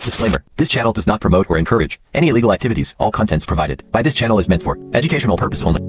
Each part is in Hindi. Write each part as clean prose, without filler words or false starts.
Disclaimer. This channel does not promote or encourage any illegal activities. All contents provided by this channel is meant for educational purpose only.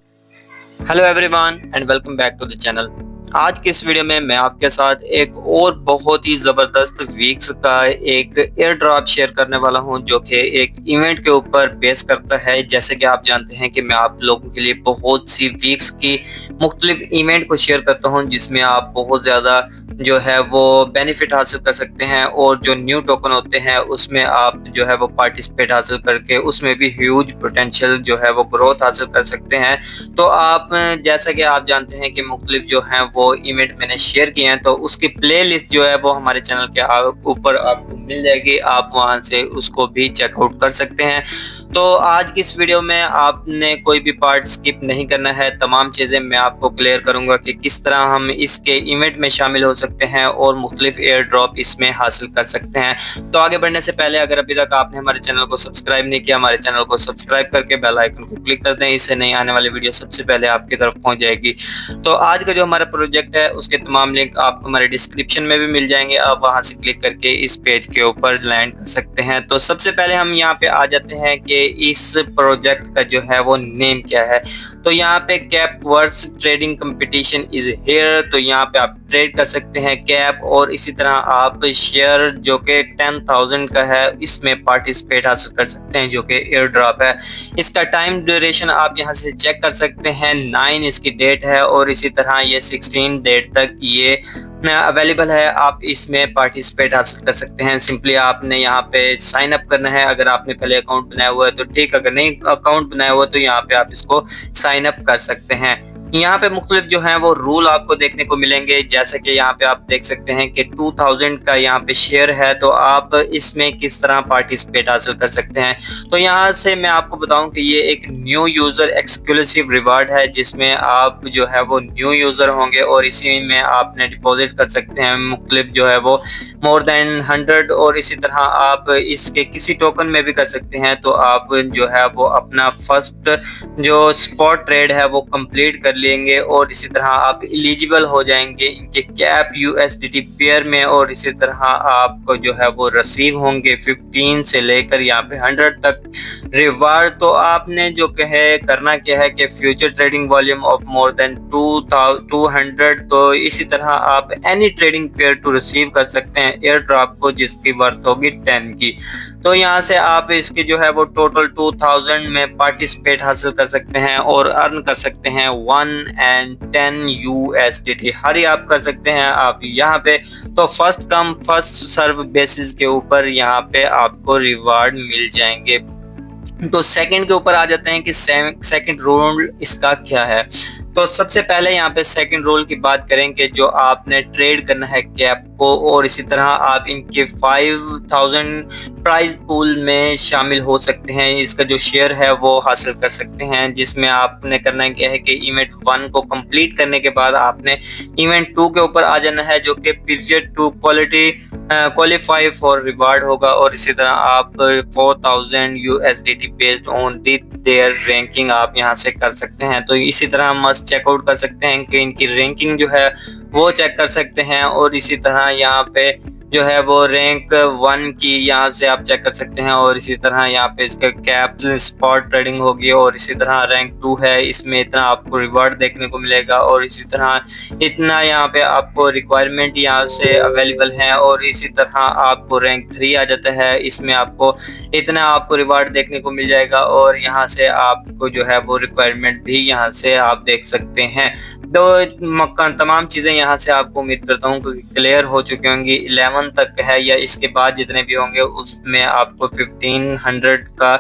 Hello everyone and welcome back to the channel. आज के इस वीडियो में मैं आपके साथ एक और बहुत ही ज़बरदस्त वीक्स का एक एयर ड्रॉप शेयर करने वाला हूं, जो कि एक इवेंट के ऊपर बेस करता है। जैसे कि आप जानते हैं कि मैं आप लोगों के लिए बहुत सी वीक्स की मुख्तलिफ इवेंट को शेयर करता हूं, जिसमें आप बहुत ज़्यादा जो है वो बेनिफिट हासिल कर सकते हैं, और जो न्यू टोकन होते हैं उसमें आप जो है वो पार्टिसिपेट हासिल करके उसमें भी ह्यूज पोटेंशियल जो है वो ग्रोथ हासिल कर सकते हैं। तो आप जैसा कि आप जानते हैं कि मुख्तलिफ जो हैं वो इवेंट मैंने शेयर किए हैं, तो उसकी प्लेलिस्ट जो है वो हमारे चैनल के ऊपर आपको मिल जाएगी। आप वहां से उसको भी चेकआउट कर सकते हैं। तो आज की इस वीडियो में आपने कोई भी पार्ट स्किप नहीं करना है। तमाम चीज़ें मैं आपको क्लियर करूंगा कि किस तरह हम इसके इवेंट में शामिल हो सकते हैं और मुख्तलिफ एयर ड्रॉप इसमें हासिल कर सकते हैं। तो आगे बढ़ने से पहले अगर अभी तक आपने हमारे चैनल को सब्सक्राइब नहीं किया, हमारे चैनल को सब्सक्राइब करके बेल आइकन को क्लिक कर दें। इससे नई आने वाली वीडियो सबसे पहले आपकी तरफ पहुंच जाएगी। तो आज का जो हमारा प्रोजेक्ट है उसके तमाम लिंक आपको हमारे डिस्क्रिप्शन में भी मिल जाएंगे। आप वहां से क्लिक करके इस पेज के ऊपर लैंड कर सकते हैं। तो सबसे पहले हम यहाँ पे आ जाते हैं कि इस प्रोजेक्ट का जो है वो नेम क्या है। तो यहाँ पे cap verse trading competition is here. तो यहाँ पे आप ट्रेड कर सकते हैं कैप, और इसी तरह आप शेयर जो कि 10,000 का है इसमें पार्टिसिपेट हासिल कर सकते हैं, जो कि एयर ड्रॉप है। इसका टाइम ड्यूरेशन आप यहाँ से चेक कर सकते हैं। 9 इसकी डेट है, और इसी तरह ये 16 डेट तक ये अवेलेबल है। आप इसमें पार्टिसिपेट हासिल कर सकते हैं। सिंपली आपने यहाँ पे साइन अप करना है। अगर आपने पहले अकाउंट बनाया हुआ है तो ठीक, अगर नहीं अकाउंट बनाया हुआ तो यहाँ पे आप इसको साइन अप कर सकते हैं। यहाँ पे मुख्तलिफ जो हैं वो रूल आपको देखने को मिलेंगे। जैसे कि यहाँ पे आप देख सकते हैं कि 2000 का यहाँ पे शेयर है, तो आप इसमें किस तरह पार्टिसिपेट हासिल कर सकते हैं। तो यहाँ से मैं आपको बताऊं कि ये एक न्यू यूज़र एक्सक्लूसिव रिवार्ड है, जिसमें आप जो है वो न्यू यूज़र होंगे और इसी में आपने डिपॉजिट कर सकते हैं मुख्तलिफ जो है वो मोर देन 100, और इसी तरह आप इसके किसी टोकन में भी कर सकते हैं। तो आप जो है वो अपना फर्स्ट जो स्पॉट ट्रेड है वो कंप्लीट कर लेंगे, और इसी तरह आप एलिजिबल हो जाएंगे इनके कैप यूएसडीटी पेयर में, और इसी तरह आपको जो है वो रिसीव होंगे 15 से लेकर यहाँ पे 100 तक रिवार्ड। तो आपने जो कहे करना क्या है कि future trading volume of more than 200। तो इसी तरह आप any trading pair to receive कर सकते हैं एयर ड्रॉप को, जिसकी वर्थ होगी 10 की। तो यहाँ से आप इसके जो है वो टोटल 2000 में पार्टिसिपेट हासिल कर सकते हैं और अर्न कर सकते हैं 1 and 10 USDT हर ही आप कर सकते हैं आप यहाँ पे। तो first come first serve basis के ऊपर यहाँ पे आपको रिवार्ड मिल जाएंगे। तो सेकंड के ऊपर आ जाते हैं कि सेकंड रूल इसका क्या है। तो सबसे पहले यहाँ पे सेकंड रूल की बात करें कि जो आपने ट्रेड करना है कैप को, और इसी तरह आप इनके 5000 प्राइज पूल में शामिल हो सकते हैं। इसका जो शेयर है वो हासिल कर सकते हैं, जिसमें आपने करना क्या है कि इवेंट 1 को कंप्लीट करने के बाद आपने इवेंट 2 के ऊपर आ जाना है, जो कि पीरियड 2 क्वालिफाई फॉर रिवार्ड होगा, और इसी तरह आप 4000 USDT based on their ranking आप यहाँ से कर सकते हैं। तो इसी तरह मस्ट चेकआउट कर सकते हैं कि इनकी रैंकिंग जो है वो चेक कर सकते हैं, और इसी तरह यहाँ पे जो है वो रैंक 1 की यहाँ से आप चेक कर सकते हैं, और इसी तरह यहाँ पे इसका कैप स्पॉट ट्रेडिंग होगी, और इसी तरह रैंक 2 है, इसमें इतना आपको रिवार्ड देखने को मिलेगा, और इसी तरह इतना यहाँ पे आपको रिक्वायरमेंट यहाँ से अवेलेबल है, और इसी तरह आपको रैंक 3 आ जाता है, इसमें आपको इतना आपको रिवार्ड देखने को मिल जाएगा, और यहाँ से आपको जो है वो रिक्वायरमेंट भी यहाँ से आप देख सकते हैं। तो तमाम चीज़ें यहाँ से आपको उम्मीद करता हूँ कि क्लियर हो चुकी होंगी। 11 तक है या इसके बाद जितने भी होंगे उसमें आपको 1500 का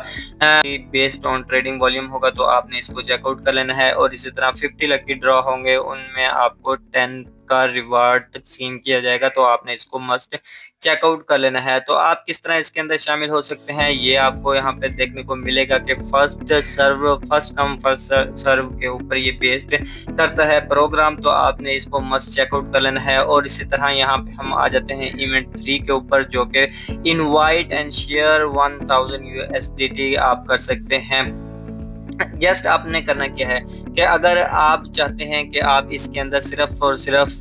बेस्ड ऑन ट्रेडिंग वॉल्यूम होगा, तो आपने इसको चेकआउट कर लेना है। और इसी तरह 50 लकी ड्रॉ होंगे, उनमें आपको 10 का रिवार्ड तकसीम किया जाएगा, तो आपने इसको मस्ट चेकआउट कर लेना है। तो आप किस तरह इसके अंदर शामिल हो सकते हैं ये आपको यहाँ पे देखने को मिलेगा कि फर्स्ट कम फर्स्ट सर्व के ऊपर ये बेस्ड करता है प्रोग्राम। तो आपने इसको मस्ट चेकआउट कर लेना है। और इसी तरह यहाँ पे हम आ जाते हैं इवेंट 3 के ऊपर, जो कि इनवाइट एंड शेयर 1000 USDT आप कर सकते हैं। जस्ट आपने करना क्या है कि अगर आप चाहते हैं कि आप इसके अंदर सिर्फ और सिर्फ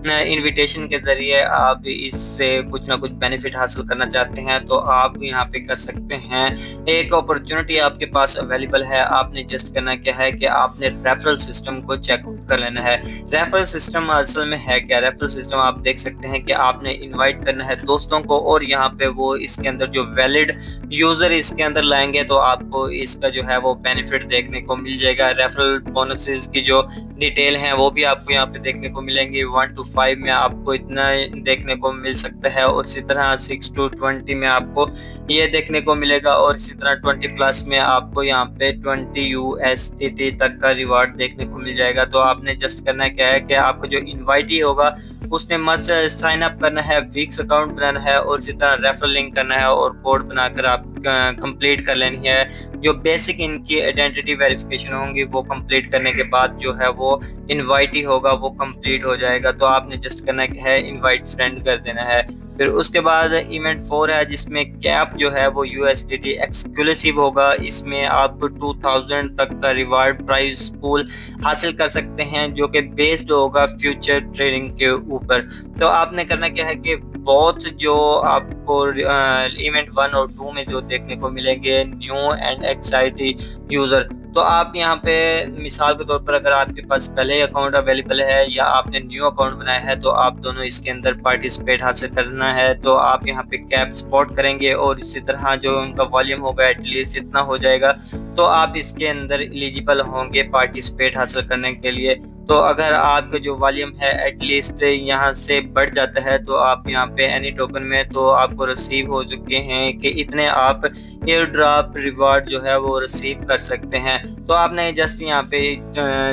इनविटेशन के ज़रिए आप इससे कुछ ना कुछ बेनिफिट हासिल करना चाहते हैं तो आप यहाँ पे कर सकते हैं। एक अपॉर्चुनिटी आपके पास अवेलेबल है, आपने जस्ट करना क्या है कि आपने रेफरल सिस्टम को चेकआउट कर लेना है। रेफरल सिस्टम असल में है क्या? रेफरल सिस्टम आप देख सकते हैं कि आपने इनवाइट करना है दोस्तों को और यहाँ पे वो इसके अंदर जो वैलिड यूज़र इसके अंदर लाएंगे तो आपको इसका जो है वो बेनिफिट देखने को मिल जाएगा। रेफरल बोनसेस की जो डिटेल हैं वो भी आपको यहाँ पे देखने को मिलेंगे। 1 to 5 में आपको इतना देखने को मिल सकता है और इसी तरह 6 to 20 में आपको ये देखने को मिलेगा और इसी तरह 20 प्लस में आपको यहाँ पे 20 USDT तक का रिवार्ड देखने को मिल जाएगा। तो आपने जस्ट करना क्या है कि आपको जो इनवाइटी होगा उसने मस्ट साइन अप करना है, वीक्स अकाउंट बनाना है और इसी तरह रेफरल लिंक करना है और कोड बनाकर आप कंप्लीट कर लेनी है। जो बेसिक इनकी आइडेंटिटी वेरिफिकेशन होंगी वो कंप्लीट करने के बाद जो है वो इनवाइटी होगा वो कंप्लीट हो जाएगा। तो आपने जस्ट करना क्या है, इनवाइट फ्रेंड कर देना है। फिर उसके बाद इवेंट 4 है जिसमें कैप जो है वो USDT एक्सक्लूसिव होगा। इसमें आप 2000 तक का रिवार्ड प्राइस पूल हासिल कर सकते हैं जो कि बेस्ड होगा फ्यूचर ट्रेडिंग के ऊपर। तो आपने करना क्या है कि बहुत जो आपको इवेंट 1 और 2 में जो देखने को मिलेंगे न्यू एंड एक्साइटिंग यूज़र, तो आप यहाँ पे मिसाल के तौर पर अगर आपके पास पहले अकाउंट अवेलेबल है या आपने न्यू अकाउंट बनाया है तो आप दोनों इसके अंदर पार्टिसिपेट हासिल करना है। तो आप यहाँ पे कैप स्पॉट करेंगे और इसी तरह जो उनका वॉल्यूम होगा एटलीस्ट इतना हो जाएगा तो आप इसके अंदर एलिजिबल होंगे पार्टिसिपेट हासिल करने के लिए। तो अगर आपका जो वॉल्यूम है एटलीस्ट यहाँ से बढ़ जाता है तो आप यहाँ पे एनी टोकन में तो आपको रिसीव हो चुके हैं कि इतने आप एयर ड्रॉप रिवार्ड जो है वो रिसीव कर सकते हैं। तो आपने जस्ट यहाँ पे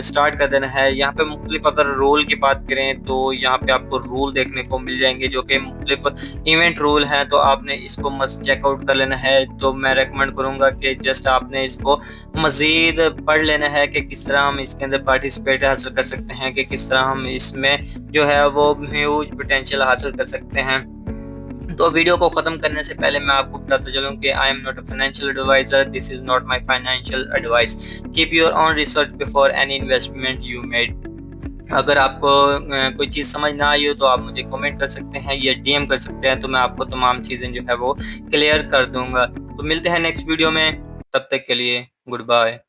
स्टार्ट कर देना है। यहाँ पे मुख्तलिफ अगर रूल की बात करें तो यहाँ पे आपको रूल देखने को मिल जाएंगे जो कि मुख्तलिफ इवेंट रूल हैं, तो आपने इसको मस्ट चेकआउट कर लेना है। तो मैं रेकमेंड करूँगा कि जस्ट आपने इसको मज़ीद पढ़ लेना है कि किस तरह हम इसके अंदर पार्टिसिपेट हासिल कर सकते हैं, कि किस तरह हम इसमें जो है वो ह्यूज पोटेंशियल हासिल कर सकते हैं। तो वीडियो को ख़त्म करने से पहले मैं आपको बताता चलूँ कि I am not a financial advisor, this is not my financial advice, keep your own research before any investment you made. अगर आपको कोई चीज़ समझ ना आई हो तो आप मुझे कमेंट कर सकते हैं या DM कर सकते हैं, तो मैं आपको तमाम चीज़ें जो है वो क्लियर कर दूंगा। तो मिलते हैं नेक्स्ट वीडियो में, तब तक के लिए गुड बाय।